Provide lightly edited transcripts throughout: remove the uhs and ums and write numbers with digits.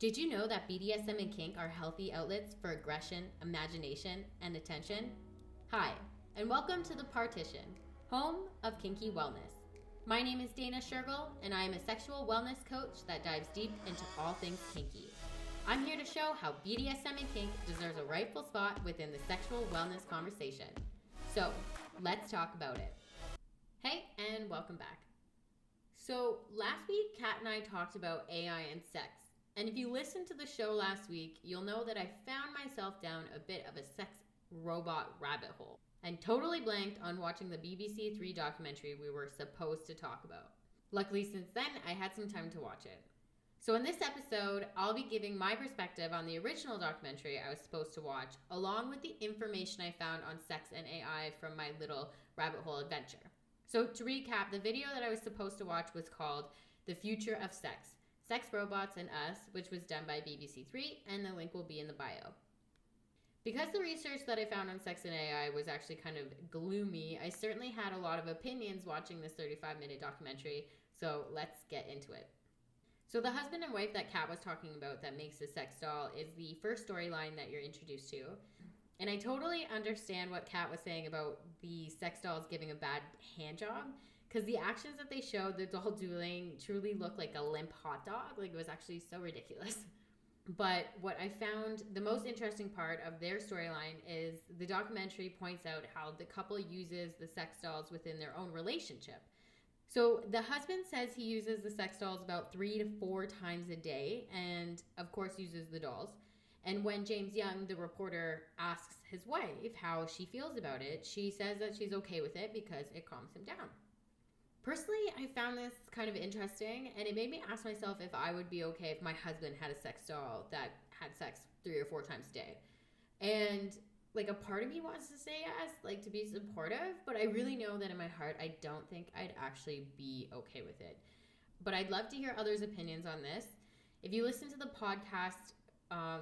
Did you know that BDSM and kink are healthy outlets for aggression, imagination, and attention? Hi, and welcome to The Partition, home of kinky wellness. My name is Dana Shergill, and I am a sexual wellness coach that dives deep into all things kinky. I'm here to show how BDSM and kink deserves a rightful spot within the sexual wellness conversation. So, let's talk about it. Hey, and welcome back. So, last week, Kat and I talked about AI and sex. And if you listened to the show last week, you'll know that I found myself down a bit of a sex robot rabbit hole and totally blanked on watching the BB3 documentary we were supposed to talk about. Luckily, since then, I had some time to watch it. So in this episode, I'll be giving my perspective on the original documentary I was supposed to watch, along with the information I found on sex and AI from my little rabbit hole adventure. So to recap, the video that I was supposed to watch was called The Future of Sex, Sex Robots and Us, which was done by BBC3, and the link will be in the bio. Because the research that I found on sex and AI was actually kind of gloomy, I certainly had a lot of opinions watching this 35-minute documentary, so let's get into it. So the husband and wife that Kat was talking about that makes the sex doll is the first storyline that you're introduced to. And I totally understand what Kat was saying about the sex dolls giving a bad hand job, because the actions that they showed the doll doing truly looked like a limp hot dog. Like, it was actually so ridiculous. But what I found the most interesting part of their storyline is the documentary points out how the couple uses the sex dolls within their own relationship. So the husband says he uses the sex dolls about 3 to 4 times a day, and of course uses the dolls. And when James Young, the reporter, asks his wife how she feels about it, she says that she's okay with it because it calms him down. Personally, I found this kind of interesting, and it made me ask myself if I would be okay if my husband had a sex doll that had sex 3 or 4 times a day. And like, a part of me wants to say yes, like, to be supportive, but I really know that in my heart, I don't think I'd actually be okay with it. But I'd love to hear others' opinions on this. If you listened to the podcast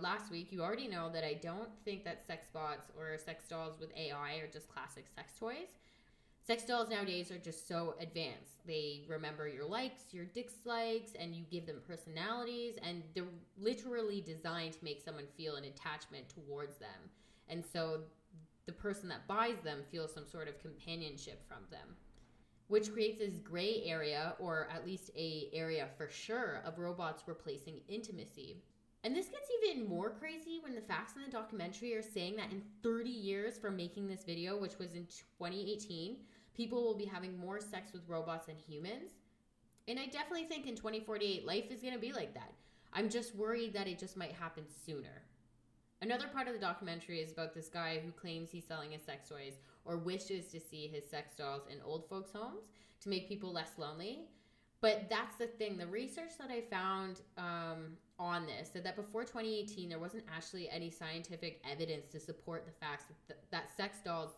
last week, you already know that I don't think that sex bots or sex dolls with AI are just classic sex toys. Sex dolls nowadays are just so advanced. They remember your likes, your dislikes, and you give them personalities, and they're literally designed to make someone feel an attachment towards them. And so the person that buys them feels some sort of companionship from them, which creates this gray area, or at least a area for sure, of robots replacing intimacy. And this gets even more crazy when the facts in the documentary are saying that in 30 years from making this video, which was in 2018, people will be having more sex with robots than humans. And I definitely think in 2048, life is going to be like that. I'm just worried that it just might happen sooner. Another part of the documentary is about this guy who claims he's selling his sex toys or wishes to see his sex dolls in old folks' homes to make people less lonely. But that's the thing. The research that I found on this said that before 2018, there wasn't actually any scientific evidence to support the facts that sex dolls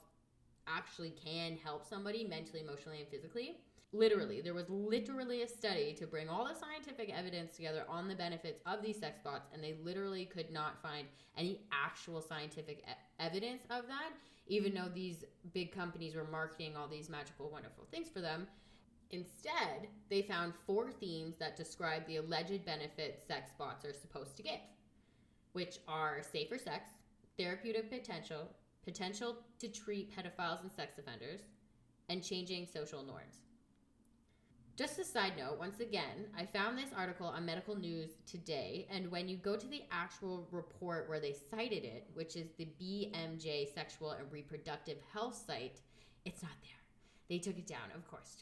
actually can help somebody mentally, emotionally, and physically. Literally, there was literally a study to bring all the scientific evidence together on the benefits of these sex bots, and they literally could not find any actual scientific evidence of that, even though these big companies were marketing all these magical, wonderful things for them. Instead, they found 4 themes that describe the alleged benefits sex bots are supposed to give, which are safer sex, therapeutic potential, potential to treat pedophiles and sex offenders, and changing social norms. Just a side note, once again, I found this article on Medical News Today, and when you go to the actual report where they cited it, which is the BMJ Sexual and Reproductive Health site, it's not there. They took it down, of course.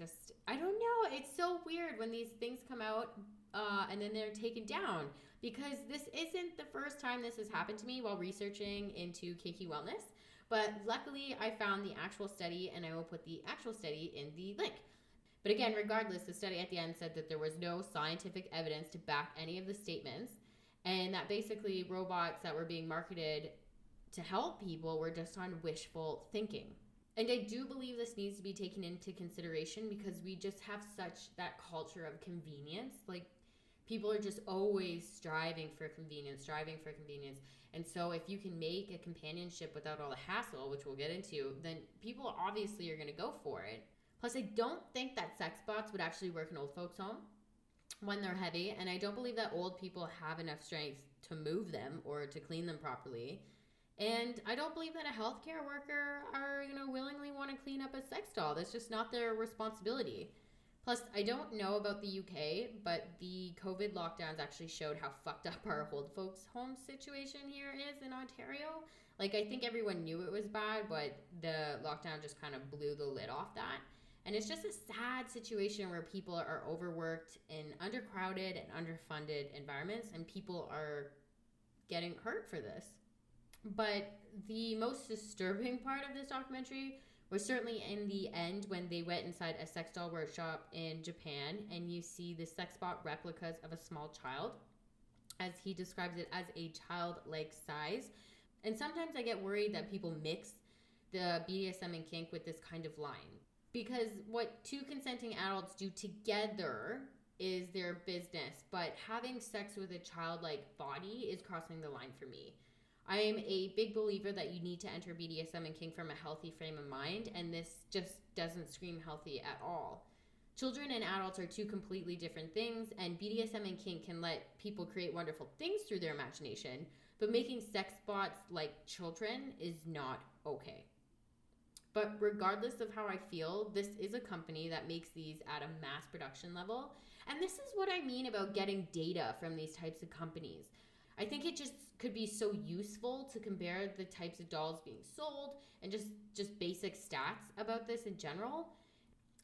I don't know. It's so weird when these things come out and then they're taken down, because this isn't the first time this has happened to me while researching into kinky wellness. But luckily, I found the actual study, and I will put the actual study in the link. But again, regardless, the study at the end said that there was no scientific evidence to back any of the statements, and that basically robots that were being marketed to help people were just on wishful thinking. And I do believe this needs to be taken into consideration, because we just have such that culture of convenience. Like, people are just always striving for convenience. And so if you can make a companionship without all the hassle, which we'll get into, then people obviously are going to go for it. Plus, I don't think that sex bots would actually work in old folks' home. when they're heavy, and I don't believe that old people have enough strength to move them or to clean them properly. And I don't believe that a healthcare worker are, willingly want to clean up a sex doll. That's just not their responsibility. Plus, I don't know about the UK, but the COVID lockdowns actually showed how fucked up our old folks' home situation here is in Ontario. Like, I think everyone knew it was bad, but the lockdown just kind of blew the lid off that. And it's just a sad situation where people are overworked in undercrowded and underfunded environments, and people are getting hurt for this. But the most disturbing part of this documentary was certainly in the end when they went inside a sex doll workshop in Japan, and you see the sex bot replicas of a small child, as he describes it, as a childlike size. And sometimes I get worried that people mix the BDSM and kink with this kind of line. Because what two consenting adults do together is their business, but having sex with a childlike body is crossing the line for me. I am a big believer that you need to enter BDSM and kink from a healthy frame of mind, and this just doesn't scream healthy at all. Children and adults are two completely different things, and BDSM and kink can let people create wonderful things through their imagination, but making sex bots like children is not okay. But regardless of how I feel, this is a company that makes these at a mass production level. And this is what I mean about getting data from these types of companies. I think it just could be so useful to compare the types of dolls being sold and just basic stats about this in general.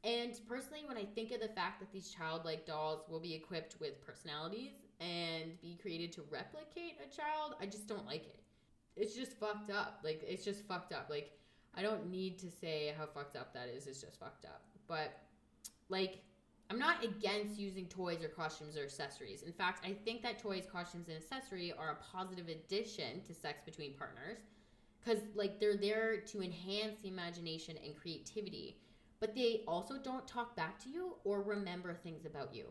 And personally, when I think of the fact that these childlike dolls will be equipped with personalities and be created to replicate a child, I just don't like it. It's just fucked up. It's just fucked up. I don't need to say how fucked up that is. It's just fucked up. But, I'm not against using toys or costumes or accessories. In fact, I think that toys, costumes, and accessories are a positive addition to sex between partners. Because, they're there to enhance the imagination and creativity. But they also don't talk back to you or remember things about you.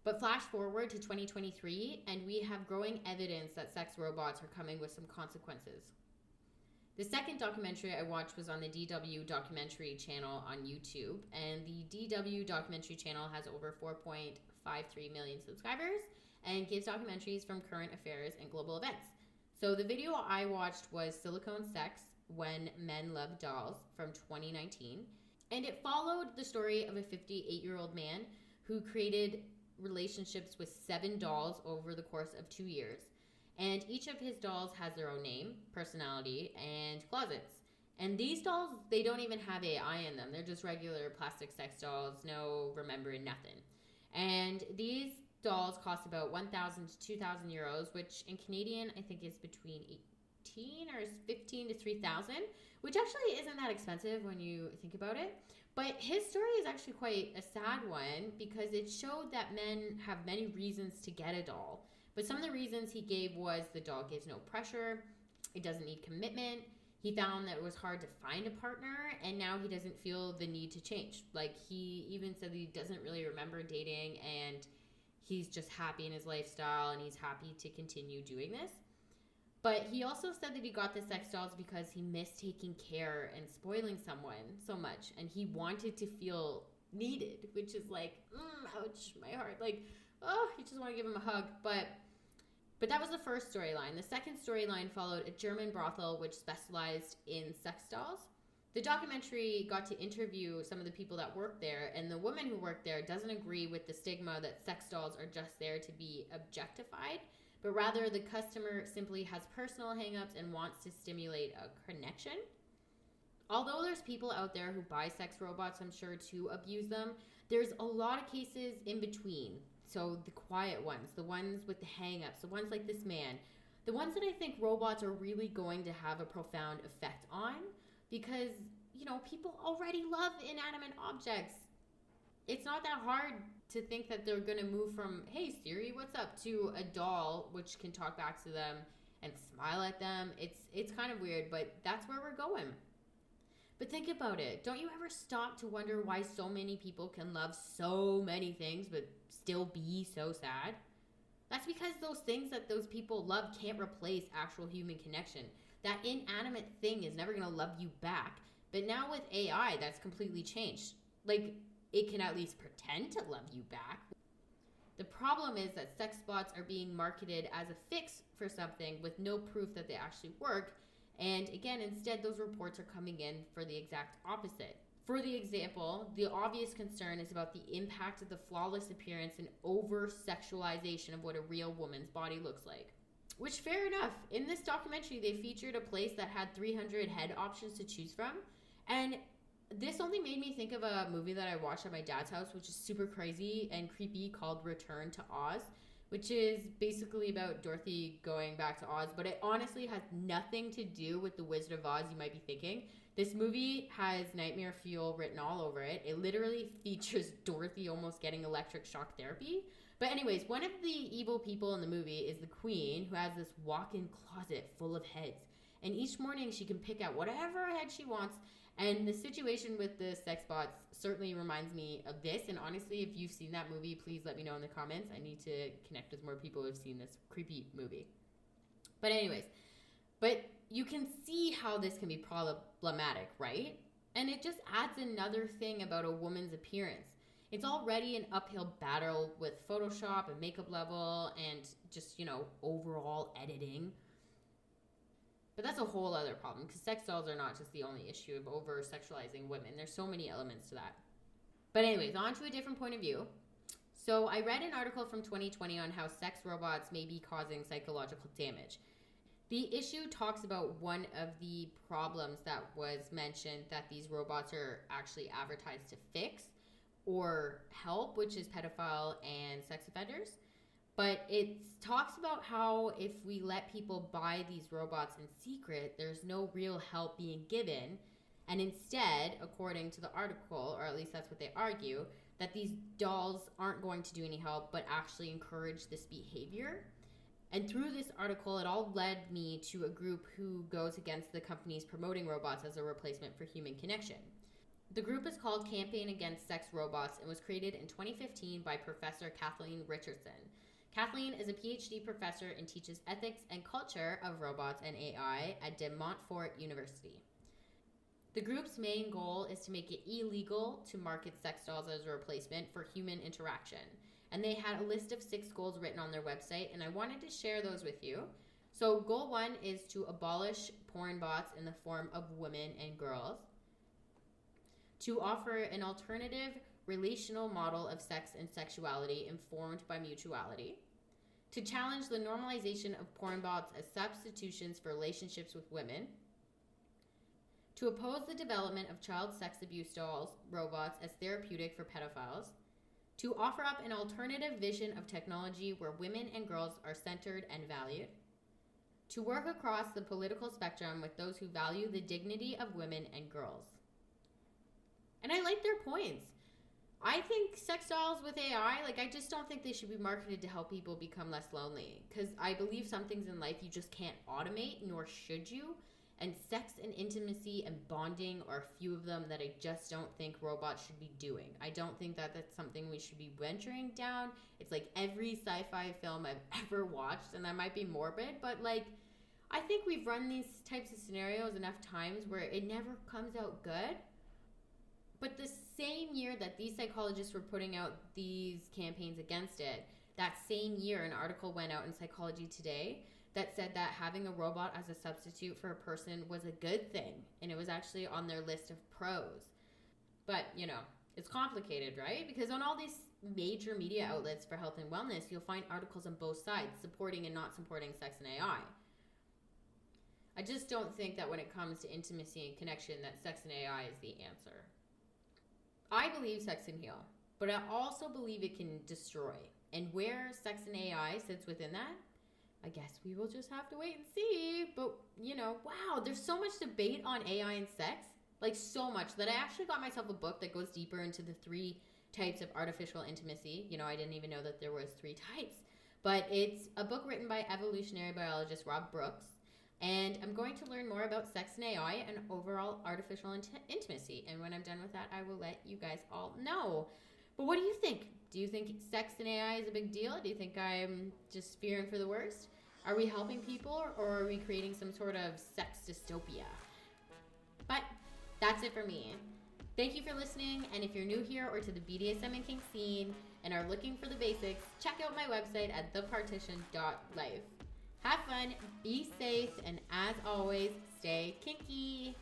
But flash forward to 2023, and we have growing evidence that sex robots are coming with some consequences. The second documentary I watched was on the DW Documentary channel on YouTube, and the DW Documentary channel has over 4.53 million subscribers and gives documentaries from current affairs and global events. So the video I watched was Silicone Sex, When Men Love Dolls from 2019, and it followed the story of a 58-year-old man who created relationships with 7 dolls over the course of 2 years. And each of his dolls has their own name, personality, and closets. And these dolls, they don't even have AI in them. They're just regular plastic sex dolls, no remembering nothing. And these dolls cost about 1,000 to 2,000 euros, which in Canadian, I think is between 18 or 15 to 3,000, which actually isn't that expensive when you think about it. But his story is actually quite a sad one because it showed that men have many reasons to get a doll. But some of the reasons he gave was the doll gives no pressure, it doesn't need commitment, he found that it was hard to find a partner, and now he doesn't feel the need to change. He even said that he doesn't really remember dating, and he's just happy in his lifestyle, and he's happy to continue doing this. But he also said that he got the sex dolls because he missed taking care and spoiling someone so much, and he wanted to feel needed, which is ouch, my heart. You just want to give him a hug. But that was the first storyline. The second storyline followed a German brothel which specialized in sex dolls. The documentary got to interview some of the people that worked there, and the woman who worked there doesn't agree with the stigma that sex dolls are just there to be objectified, but rather the customer simply has personal hangups and wants to stimulate a connection. Although there's people out there who buy sex robots, I'm sure, to abuse them, there's a lot of cases in between. So the quiet ones, the ones with the hang-ups, the ones like this man, the ones that I think robots are really going to have a profound effect on because, people already love inanimate objects. It's not that hard to think that they're going to move from, hey, Siri, what's up, to a doll which can talk back to them and smile at them. It's kind of weird, but that's where we're going. But think about it. Don't you ever stop to wonder why so many people can love so many things but still be so sad? That's because those things that those people love can't replace actual human connection. That inanimate thing is never going to love you back. But now with AI, that's completely changed. It can at least pretend to love you back. The problem is that sex bots are being marketed as a fix for something with no proof that they actually work. And again, instead, those reports are coming in for the exact opposite. For the example, the obvious concern is about the impact of the flawless appearance and over-sexualization of what a real woman's body looks like. Which, fair enough. In this documentary, they featured a place that had 300 head options to choose from. And this only made me think of a movie that I watched at my dad's house, which is super crazy and creepy, called Return to Oz, which is basically about Dorothy going back to Oz, but it honestly has nothing to do with the Wizard of Oz you might be thinking. This movie has nightmare fuel written all over it. It literally features Dorothy almost getting electric shock therapy. But anyways, one of the evil people in the movie is the queen, who has this walk-in closet full of heads. And each morning she can pick out whatever head she wants. And the situation with the sex bots certainly reminds me of this. And honestly, if you've seen that movie, please let me know in the comments. I need to connect with more people who have seen this creepy movie. But anyways, you can see how this can be problematic, right? And it just adds another thing about a woman's appearance. It's already an uphill battle with Photoshop and makeup level and just, overall editing. But that's a whole other problem, because sex dolls are not just the only issue of over-sexualizing women. There's so many elements to that. But anyways, on to a different point of view. So I read an article from 2020 on how sex robots may be causing psychological damage. The issue talks about one of the problems that was mentioned that these robots are actually advertised to fix or help, which is pedophile and sex offenders. But it talks about how if we let people buy these robots in secret, there's no real help being given. And instead, according to the article, or at least that's what they argue, that these dolls aren't going to do any help, but actually encourage this behavior. And through this article, it all led me to a group who goes against the companies promoting robots as a replacement for human connection. The group is called Campaign Against Sex Robots and was created in 2015 by Professor Kathleen Richardson. Kathleen is a PhD professor and teaches ethics and culture of robots and AI at De Montfort University. The group's main goal is to make it illegal to market sex dolls as a replacement for human interaction. And they had a list of 6 goals written on their website, and I wanted to share those with you. So goal 1 is to abolish porn bots in the form of women and girls. To offer an alternative relational model of sex and sexuality informed by mutuality. To challenge the normalization of porn bots as substitutions for relationships with women. To oppose the development of child sex abuse dolls, robots, as therapeutic for pedophiles. To offer up an alternative vision of technology where women and girls are centered and valued. To work across the political spectrum with those who value the dignity of women and girls. And I like their points. I think sex dolls with AI, I just don't think they should be marketed to help people become less lonely. Because I believe some things in life you just can't automate, nor should you. And sex and intimacy and bonding are a few of them that I just don't think robots should be doing. I don't think that that's something we should be venturing down. It's like every sci-fi film I've ever watched, and that might be morbid, but I think we've run these types of scenarios enough times where it never comes out good. But the same year that these psychologists were putting out these campaigns against it, that same year an article went out in Psychology Today that said that having a robot as a substitute for a person was a good thing. And it was actually on their list of pros. But, it's complicated, right? Because on all these major media outlets for health and wellness, you'll find articles on both sides, supporting and not supporting sex and AI. I just don't think that when it comes to intimacy and connection that sex and AI is the answer. I believe sex can heal, but I also believe it can destroy. And where sex and AI sits within that, I guess we will just have to wait and see. But, wow, there's so much debate on AI and sex, so much, that I actually got myself a book that goes deeper into the 3 types of artificial intimacy. I didn't even know that there was 3 types. But it's a book written by evolutionary biologist Rob Brooks. And I'm going to learn more about sex and AI and overall artificial intimacy. And when I'm done with that, I will let you guys all know. But what do you think? Do you think sex and AI is a big deal? Do you think I'm just fearing for the worst? Are we helping people, or are we creating some sort of sex dystopia? But that's it for me. Thank you for listening. And if you're new here or to the BDSM and kink scene, and are looking for the basics, check out my website at thepartition.life. Have fun, be safe, and as always, stay kinky.